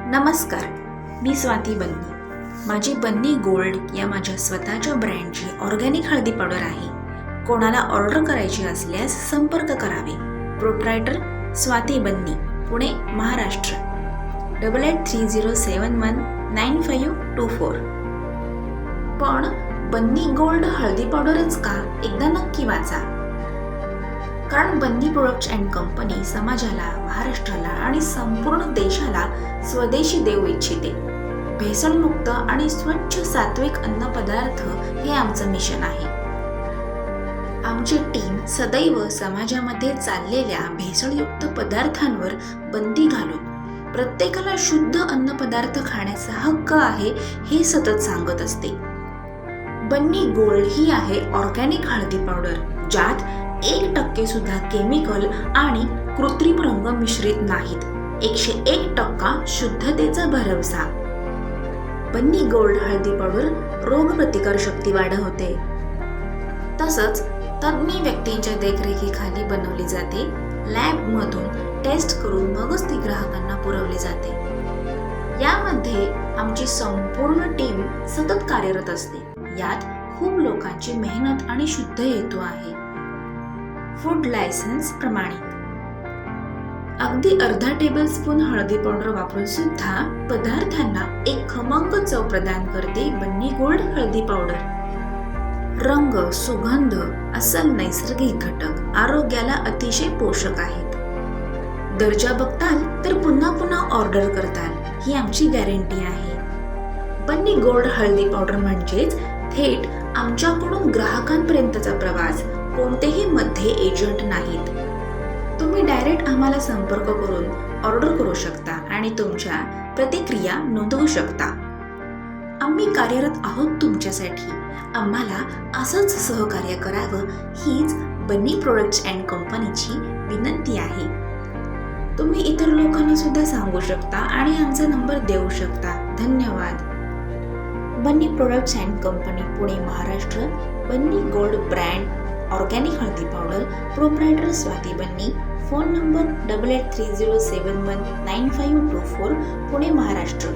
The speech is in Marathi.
नमस्कार, मी स्वाती बन्नी. माझी बन्नी गोल्ड या माझ्या स्वतःच्या ब्रँडची ऑर्गॅनिक हळदी पावडर आहे. कोणाला ऑर्डर करायची असल्यास संपर्क करावे. प्रोप्रायटर स्वाती बन्नी, पुणे, महाराष्ट्र. 8830719524. पण बन्नी गोल्ड हळदी पावडरच का, एकदा नक्की वाचा. कारण बन्नी प्रोडक्ट्स अँड कंपनी समाजाला, महाराष्ट्राला आणि संपूर्ण देशाला स्वदेशी देऊ इच्छिते. भेसळमुक्त आणि स्वच्छ सात्विक अन्नपदार्थ हे आमचं मिशन आहे. आमची टीम सदैव समाजामध्ये चाललेल्या भेसळयुक्त पदार्थांवर बंदी घालून प्रत्येकाला शुद्ध अन्नपदार्थ खाण्याचा हक्क आहे हे सतत सांगत असते. बन्नी गोल्ड ही आहे ऑर्गॅनिक हळदी पावडर, ज्यात 1% सुद्धा केमिकल आणि कृत्रिम रंग मिश्रित नाहीत. 101% शुद्धतेचा भरवसा. बन्नी गोल्ड हळदी पावडर रोगप्रतिकार शक्ती वाढवते. तसंच तज्ञ व्यक्तींच्या देखरेखीखाली बनवली जाते. लॅबमधून टेस्ट करून मगच ती ग्राहकांना पुरवली जाते. यामध्ये आमची संपूर्ण टीम सतत कार्यरत असते. यात खूप लोकांची मेहनत आणि शुद्ध हेतू आहे. फूड लायसन्स प्रमाणित. अगदी अर्धा टेबलस्पून हळदी पावडर वापरून सुद्धा पदार्थांना एक खमंग चव प्रदान करते बन्नी गोल्ड हळदी पावडर. रंग, सुगंध, अस्सल नैसर्गिक घटक आरोग्याला अतिशय पोषक आहेत. दर्जा बघताल तर पुन्हा पुन्हा ऑर्डर करताल, ही आमची गॅरंटी आहे. बन्नी गोल्ड हळदी पावडर म्हणजेच थेट आमच्याकडून ग्राहकांपर्यंतचा प्रवास. कोणतेही मध्ये एजंट नाहीत. तुम्ही डायरेक्ट आम्हाला संपर्क करून ऑर्डर करू शकता आणि तुमच्या प्रतिक्रिया नोंदवू शकता. आम्ही कार्यरत आहोत तुमच्यासाठी. आम्हाला असंच सहकार्य करावं हीच बन्नी प्रोडक्ट्स अँड कंपनीची विनंती आहे. तुम्ही इतर लोकांना सुद्धा सांगू शकता आणि आमचा नंबर देऊ शकता. धन्यवाद. Banni products and company, Pune, Maharashtra. Banni gold brand organic हळदी powder. Proprietor Swati Banni. Phone number 8830719524, Pune, Maharashtra.